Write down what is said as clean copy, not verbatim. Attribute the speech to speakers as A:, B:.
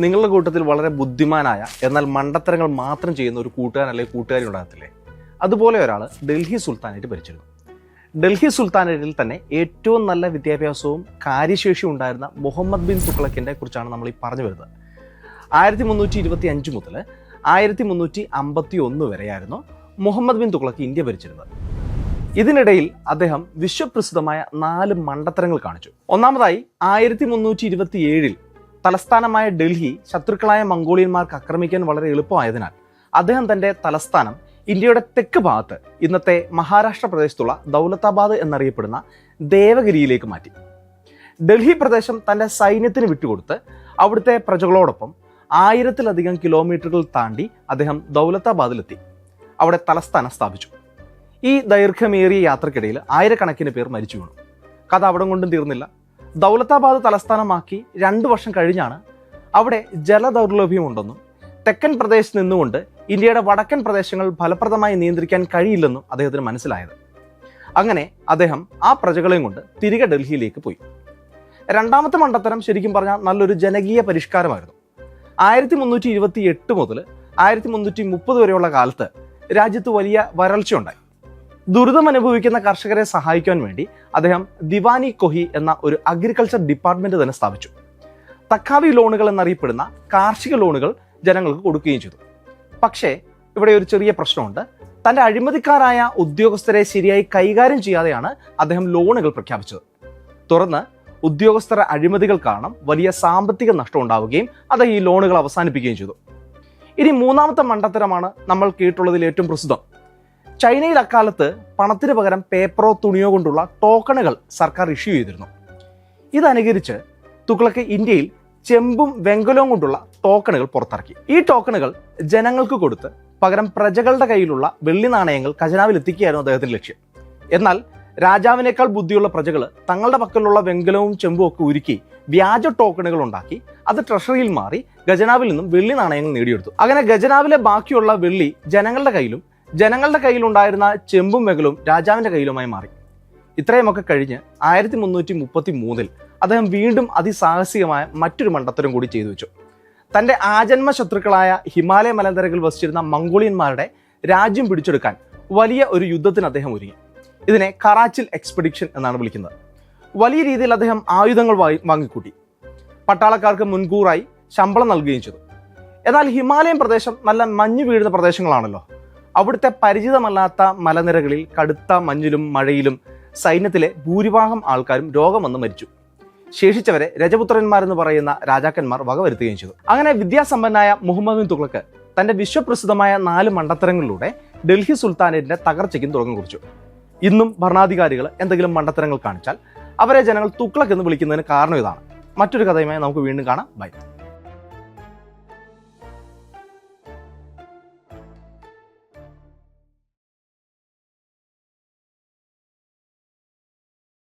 A: നിങ്ങളുടെ കൂട്ടത്തിൽ വളരെ ബുദ്ധിമാനായ എന്നാൽ മണ്ടത്തരങ്ങൾ മാത്രം ചെയ്യുന്ന ഒരു കൂട്ടുകാരൻ അല്ലെങ്കിൽ കൂട്ടുകാരി ഉണ്ടാകത്തില്ലേ? അതുപോലെ ഒരാൾ ഡൽഹി സുൽത്താനേറ്റ് ഭരിച്ചിരുന്നു. ഡൽഹി സുൽത്താനേറ്റിൽ തന്നെ ഏറ്റവും നല്ല വിദ്യാഭ്യാസവും കാര്യശേഷിയും ഉണ്ടായിരുന്ന മുഹമ്മദ് ബിൻ തുഗ്ലക്കിനെ കുറിച്ചാണ് നമ്മൾ ഈ പറഞ്ഞു വരുന്നത്. 1325 മുതൽ 1351 വരെയായിരുന്നു മുഹമ്മദ് ബിൻ തുഗ്ലക്ക് ഇന്ത്യ ഭരിച്ചിരുന്നത്. ഇതിനിടയിൽ അദ്ദേഹം വിശ്വപ്രസിദ്ധമായ 4 മണ്ടത്തരങ്ങൾ കാണിച്ചു. ഒന്നാമതായി 1327 തലസ്ഥാനമായ ഡൽഹി ശത്രുക്കളായ മംഗോളിയന്മാർക്ക് ആക്രമിക്കാൻ വളരെ എളുപ്പമായതിനാൽ അദ്ദേഹം തന്റെ തലസ്ഥാനം ഇന്ത്യയുടെ തെക്ക് ഭാഗത്ത് ഇന്നത്തെ മഹാരാഷ്ട്ര പ്രദേശത്തുള്ള ദൗലതാബാദ് എന്നറിയപ്പെടുന്ന ദേവഗിരിയിലേക്ക് മാറ്റി. ഡൽഹി പ്രദേശം തന്റെ സൈന്യത്തിന് വിട്ടുകൊടുത്ത് അവിടുത്തെ പ്രജകളോടൊപ്പം 1000-ലധികം കിലോമീറ്ററുകൾ താണ്ടി അദ്ദേഹം ദൗലതാബാദിലെത്തി അവിടെ തലസ്ഥാനം സ്ഥാപിച്ചു. ഈ ദൈർഘ്യമേറിയ യാത്രക്കിടയിൽ ആയിരക്കണക്കിന് പേർ മരിച്ചു വീണു. കഥ അവിടെ കൊണ്ടും തീർന്നില്ല. ദൗലതാബാദ് തലസ്ഥാനമാക്കി 2 വർഷം കഴിഞ്ഞാണ് അവിടെ ജലദൗർലഭ്യമുണ്ടെന്നും തെക്കൻ പ്രദേശത്ത് നിന്നുകൊണ്ട് ഇന്ത്യയുടെ വടക്കൻ പ്രദേശങ്ങൾ ഫലപ്രദമായി നിയന്ത്രിക്കാൻ കഴിയില്ലെന്നും അദ്ദേഹത്തിന് മനസ്സിലായത്. അങ്ങനെ അദ്ദേഹം ആ പ്രജകളെയും കൊണ്ട് തിരികെ ഡൽഹിയിലേക്ക് പോയി. രണ്ടാമത്തെ മണ്ടത്തരം ശരിക്കും പറഞ്ഞാൽ നല്ലൊരു ജനകീയ പരിഷ്കാരമായിരുന്നു. 1328 മുതൽ 1330 വരെയുള്ള കാലത്ത് രാജ്യത്ത് വലിയ വരൾച്ച ഉണ്ടായി. ദുരിതം അനുഭവിക്കുന്ന കർഷകരെ സഹായിക്കാൻ വേണ്ടി അദ്ദേഹം ദിവാനി കൊഹി എന്ന ഒരു അഗ്രികൾച്ചർ ഡിപ്പാർട്ട്മെന്റ് തന്നെ സ്ഥാപിച്ചു. തക്കാവി ലോണുകൾ എന്നറിയപ്പെടുന്ന കാർഷിക ലോണുകൾ ജനങ്ങൾക്ക് കൊടുക്കുകയും ചെയ്തു. പക്ഷേ ഇവിടെ ഒരു ചെറിയ പ്രശ്നമുണ്ട്. തന്റെ അഴിമതിക്കാരായ ഉദ്യോഗസ്ഥരെ ശരിയായി കൈകാര്യം ചെയ്യാതെയാണ് അദ്ദേഹം ലോണുകൾ പ്രഖ്യാപിച്ചത്. തുടർന്ന് ഉദ്യോഗസ്ഥർ അഴിമതികൾ കാരണം വലിയ സാമ്പത്തിക നഷ്ടം ഉണ്ടാവുകയും അദ്ദേഹം ഈ ലോണുകൾ അവസാനിപ്പിക്കുകയും ചെയ്തു. ഇനി മൂന്നാമത്തെ മണ്ടത്തരമാണ് നമ്മൾ കേട്ടുള്ളതിൽ ഏറ്റവും പ്രസിദ്ധം. ചൈനയിൽ അക്കാലത്ത് പണത്തിന് പകരം പേപ്പറോ തുണിയോ കൊണ്ടുള്ള ടോക്കണുകൾ സർക്കാർ ഇഷ്യൂ ചെയ്തിരുന്നു. ഇതനുകരിച്ച് തുഗ്ലക്ക് ഇന്ത്യയിൽ ചെമ്പും വെങ്കലവും കൊണ്ടുള്ള ടോക്കണുകൾ പുറത്തിറക്കി. ഈ ടോക്കണുകൾ ജനങ്ങൾക്ക് കൊടുത്ത് പകരം പ്രജകളുടെ കയ്യിലുള്ള വെള്ളി നാണയങ്ങൾ ഖജനാവിൽ എത്തിക്കുകയായിരുന്നു അദ്ദേഹത്തിന്റെ ലക്ഷ്യം. എന്നാൽ രാജാവിനേക്കാൾ ബുദ്ധിയുള്ള പ്രജകൾ തങ്ങളുടെ പക്കലുള്ള വെങ്കലവും ചെമ്പും ഒക്കെ ഉരുക്കി വ്യാജ ടോക്കണുകൾ ഉണ്ടാക്കി അത് ട്രഷറിയിൽ മാറി ഖജനാവിൽ നിന്നും വെള്ളി നാണയങ്ങൾ നേടിയെടുത്തു. അങ്ങനെ ഖജനാവിലെ ബാക്കിയുള്ള വെള്ളി ജനങ്ങളുടെ കയ്യിലും ജനങ്ങളുടെ കയ്യിലുണ്ടായിരുന്ന ചെമ്പും വെങ്കലവും രാജാവിന്റെ കയ്യിലുമായി മാറി. ഇത്രയുമൊക്കെ കഴിഞ്ഞ് 1333 അദ്ദേഹം വീണ്ടും അതിസാഹസികമായ മറ്റൊരു മണ്ടത്തരം കൂടി ചെയ്തു വെച്ചു. തന്റെ ആജന്മ ശത്രുക്കളായ ഹിമാലയ മലനിരകളിൽ വസിച്ചിരുന്ന മംഗോളിയന്മാരുടെ രാജ്യം പിടിച്ചെടുക്കാൻ വലിയ ഒരു യുദ്ധത്തിന് അദ്ദേഹം ഒരുങ്ങി. ഇതിനെ കറാച്ചിൽ എക്സ്പെഡിഷൻ എന്നാണ് വിളിക്കുന്നത്. വലിയ രീതിയിൽ അദ്ദേഹം ആയുധങ്ങൾ വാങ്ങിക്കൂട്ടി. പട്ടാളക്കാർക്ക് മുൻകൂറായി ശമ്പളം നൽകുകയും ചെയ്തു. എന്നാൽ ഹിമാലയൻ പ്രദേശം നല്ല മഞ്ഞ് വീഴുന്ന പ്രദേശങ്ങളാണല്ലോ. അവിടുത്തെ പരിചിതമല്ലാത്ത മലനിരകളിൽ കടുത്ത മഞ്ഞിലും മഴയിലും സൈന്യത്തിലെ ഭൂരിഭാഗം ആൾക്കാരും രോഗം വന്ന് മരിച്ചു. ശേഷിച്ചവരെ രജപുത്രന്മാരെന്ന് പറയുന്ന രാജാക്കന്മാർ വകവരുത്തുകയും ചെയ്തു. അങ്ങനെ വിദ്യാസമ്പന്നനായ മുഹമ്മദ് ബിൻ തുഗ്ലക്ക് തന്റെ വിശ്വപ്രസിദ്ധമായ 4 മണ്ടത്തരങ്ങളിലൂടെ ഡൽഹി സുൽത്താനേറ്റിന്റെ തകർച്ചയ്ക്കും തുടക്കം കുറിച്ചു. ഇന്നും ഭരണാധികാരികൾ എന്തെങ്കിലും മണ്ടത്തരങ്ങൾ കാണിച്ചാൽ അവരെ ജനങ്ങൾ തുഗ്ലക്ക് എന്ന് വിളിക്കുന്നതിന് കാരണം ഇതാണ്. മറ്റൊരു കഥയുമായി നമുക്ക് വീണ്ടും കാണാം. ബൈ.